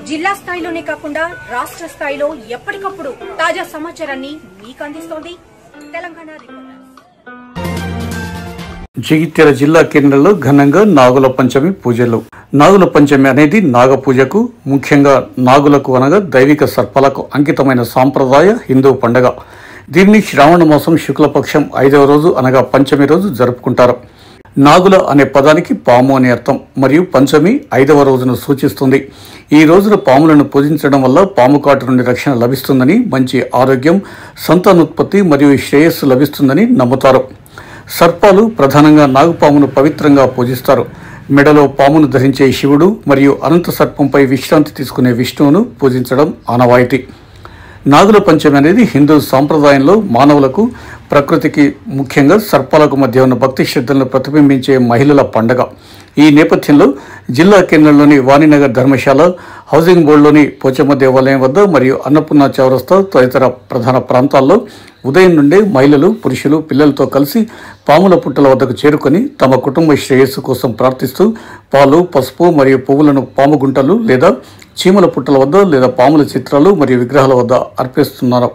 జిల్లా స్థాయిలోనే కాకుండా రాష్ట్ర స్థాయిలో ఎప్పటికప్పుడు తాజా సమాచారాన్ని మీకు అందిస్తోంది తెలంగాణ రిపోర్టర్స్. జగిత్యాల జిల్లా కేంద్రంలో ఘనంగా నాగుల పంచమి పూజలు. నాగుల పంచమి అనేది నాగ పూజకు, ముఖ్యంగా నాగులకు అనగా దైవిక సర్పాలకు అంకితమైన సాంప్రదాయ హిందూ పండుగ. దీన్ని శ్రావణ మాసం శుక్లపక్షం 5వ రోజు అనగా పంచమి రోజు జరుపుకుంటారు. నాగుల అనే పదానికి పాము అనే అర్థం మరియు పంచమి 5వ రోజును సూచిస్తుంది. ఈ రోజున పాములను పూజించడం వల్ల పాము కాటు నుండి రక్షణ లభిస్తుందని, మంచి ఆరోగ్యం, సంతానోత్పత్తి మరియు శ్రేయస్సు లభిస్తుందని నమ్ముతారు. సర్పాలు ప్రధానంగా నాగుపామును పవిత్రంగా పూజిస్తారు. మెడలో పామును ధరించే శివుడు మరియు అనంత సర్పంపై విశ్రాంతి తీసుకునే విష్ణువును పూజించడం ఆనవాయితీ. నాగుల పంచమి అనేది హిందూ సాంప్రదాయంలో మానవులకు, ప్రకృతికి, ముఖ్యంగా సర్పాలకు మధ్య ఉన్న భక్తి శ్రద్ధలను ప్రతిబింబించే మహిళల పండుగ. ఈ నేపథ్యంలో జిల్లా కేంద్రంలోని వాణినగర్ ధర్మశాల, హౌసింగ్ బోర్డులోని పోచమ్మ దేవాలయం వద్ద మరియు అన్నపూర్ణ చౌరస్తా తదితర ప్రధాన ప్రాంతాల్లో ఉదయం నుండే మహిళలు, పురుషులు, పిల్లలతో కలిసి పాముల పుట్టల వద్దకు చేరుకొని తమ కుటుంబ శ్రేయస్సు కోసం ప్రార్థిస్తూ పాలు, పసుపు మరియు పువ్వులను పాము గుంటలు లేదా చీమల పుట్టల వద్ద లేదా పాముల చిత్రాలు మరియు విగ్రహాల వద్ద అర్పిస్తున్నారు.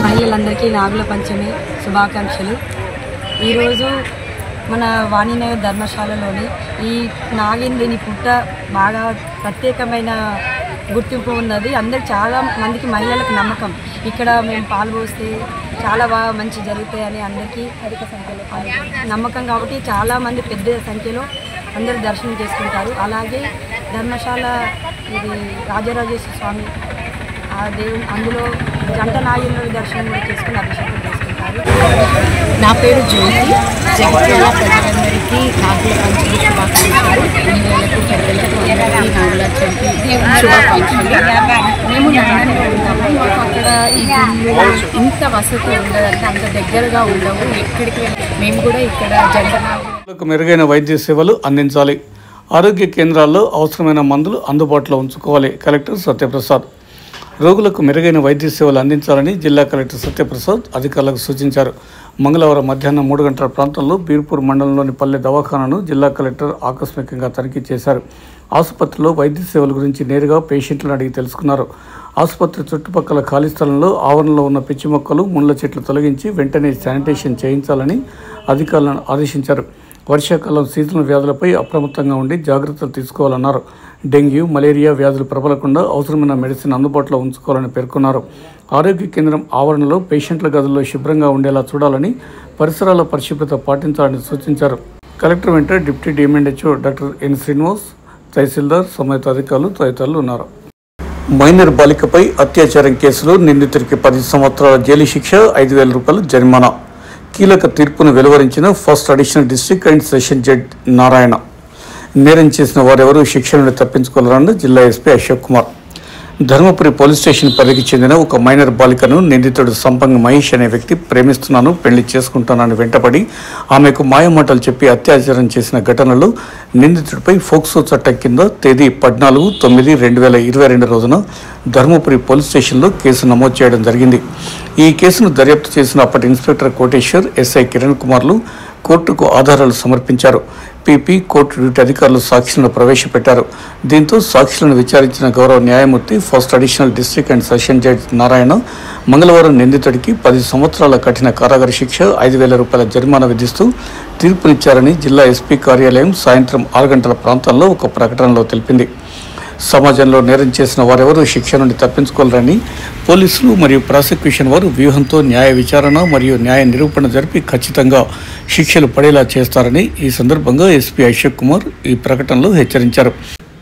మహిళలందరికీ నాగుల పంచమి శుభాకాంక్షలు. ఈరోజు మన వాణినగర్ ధర్మశాలలోని ఈ నాగేంద్రుని పుట్ట బాగా ప్రత్యేకమైన గుర్తింపు ఉన్నది. అందరికి చాలా మందికి మహిళలకు నమ్మకం. ఇక్కడ మేము పాలు పోస్తే చాలా బాగా మంచి జరుగుతాయని అందరికీ అధిక సంఖ్యలో నమ్మకం కాబట్టి చాలామంది పెద్ద సంఖ్యలో అందరూ దర్శనం చేసుకుంటారు. అలాగే ధర్మశాల ఇది రాజరాజేశ్వర స్వామి ఆ దేవుని అందులో జంట నాగేంద్రుడి దర్శనం కూడా చేసుకుని అభిషేకం చేసుకుంటారు. నా పేరు జ్యోతి. జగిత్యాల ప్రజలందరికీ నాగుల పంచమి శుభాకాంక్షలు. మహిళలకు, పెద్దలకు అందరికీ నాగుల పంచమి శుభాకాంక్షలు. మేము లండన్లో ఉంటాము. మాకు అక్కడ ఈ గుళ్ళు ఇంత వసతి ఉండదంటే అంత దగ్గరగా ఉండవు. ఎక్కడికి వెళ్ళి మేము కూడా ఇక్కడ జంట నాగులకు మెరుగైన వైద్య సేవలు అందించాలి. ఆరోగ్య కేంద్రాల్లో అవసరమైన మందులు అందుబాటులో ఉంచుకోవాలి. కలెక్టర్ సత్యప్రసాద్. రోగులకు మెరుగైన వైద్య సేవలు అందించాలని జిల్లా కలెక్టర్ సత్యప్రసాద్ అధికారులకు సూచించారు. మంగళవారం మధ్యాహ్నం 3 గంటల ప్రాంతంలో బీర్పూర్ మండలంలోని పల్లె దవాఖానాను జిల్లా కలెక్టర్ ఆకస్మికంగా తనిఖీ చేశారు. ఆసుపత్రిలో వైద్య సేవల గురించి నేరుగా పేషెంట్లను అడిగి తెలుసుకున్నారు. ఆసుపత్రి చుట్టుపక్కల ఖాళీ స్థలంలో ఆవరణలో ఉన్న పిచ్చి మొక్కలు, ముళ్ళ చెట్లు తొలగించి వెంటనే శానిటేషన్ చేయించాలని అధికారులను ఆదేశించారు. వర్షాకాలం సీజనల్ వ్యాధులపై అప్రమత్తంగా ఉండి జాగ్రత్తలు తీసుకోవాలన్నారు. డెంగ్యూ, మలేరియా వ్యాధులు ప్రబలకుండా అవసరమైన మెడిసిన్ అందుబాటులో ఉంచుకోవాలని పేర్కొన్నారు. ఆరోగ్య కేంద్రం ఆవరణలో పేషెంట్ల గదుల్లో శుభ్రంగా ఉండేలా చూడాలని, పరిసరాల పరిశుభ్రత పాటించాలని సూచించారు. కలెక్టర్ వెంట deputy DM and HO doctor N Srinivas, tahsildar, సంబంధిత అధికారులు తదితరులు ఉన్నారు. మైనర్ బాలికపై అత్యాచారం కేసులో నిందితుడికి 10 సంవత్సరాల జైలు శిక్ష, 5,000 రూపాయల జరిమానా. కీలక తీర్పును వెలువరించిన first additional district and session judge Narayana. నేరం చేసిన వారెవరూ శిక్ష నుండి తప్పించుకోవాలన్న జిల్లా SP Ashok Kumar. Dharmapuri police station పరిధికి చెందిన ఒక మైనర్ బాలికను నిందితుడు సంపంగ్ మహేష్ అనే వ్యక్తి ప్రేమిస్తున్నాను, పెళ్లి చేసుకుంటానని వెంటపడి ఆమెకు మాయమాటలు చెప్పి అత్యాచారం చేసిన ఘటనలో నిందితుడిపై ఫోక్సో చట్టం కింద తేదీ 14/9/2022 రోజున ధర్మపురి పోలీస్ స్టేషన్లో కేసు నమోదు చేయడం జరిగింది. ఈ కేసును దర్యాప్తు చేసిన అప్పటి ఇన్స్పెక్టర్ కోటేశ్వర్, ఎస్ఐ కిరణ్ కుమార్లు కోర్టుకు ఆధారాలు సమర్పించారు. పీపీ కోర్టు డ్యూటీ అధికారులు సాక్షులను ప్రవేశపెట్టారు. దీంతో సాక్షులను విచారించిన గౌరవ న్యాయమూర్తి first additional district and session judge Narayana మంగళవారం నిందితుడికి 10 సంవత్సరాల కఠిన కారాగార శిక్ష, 5,000 రూపాయల జరిమానా విధిస్తూ తీర్పునిచ్చారని జిల్లా ఎస్పీ కార్యాలయం సాయంత్రం 6 గంటల ప్రాంతంలో ఒక ప్రకటనలో తెలిపింది. సమాజంలో నేరం చేసిన వారెవరూ శిక్ష నుండి తప్పించుకోలేరని పోలీసులు మరియు ప్రాసిక్యూషన్ వారు వ్యూహంతో న్యాయ విచారణ మరియు న్యాయ నిరూపణ జరిపి ఖచ్చితంగా శిక్షలు పడేలా చేస్తారని ఈ సందర్భంగా ఎస్పీ అశోక్ కుమార్ ఈ ప్రకటనలో హెచ్చరించారు.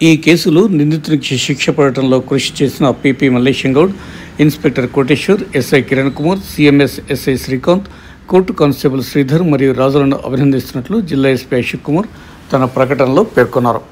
ఈ కేసులో నిందితునికి శిక్ష పడటంలో కృషి చేసిన PP Mallesham Goud, inspector Koteshwar, SI Kiran Kumar, CMS SI Srikanth, court constable Sridhar మరియు రాజులను అభినందిస్తున్నట్లు జిల్లా ఎస్పీ అశోక్ కుమార్ తన ప్రకటనలో పేర్కొన్నారు.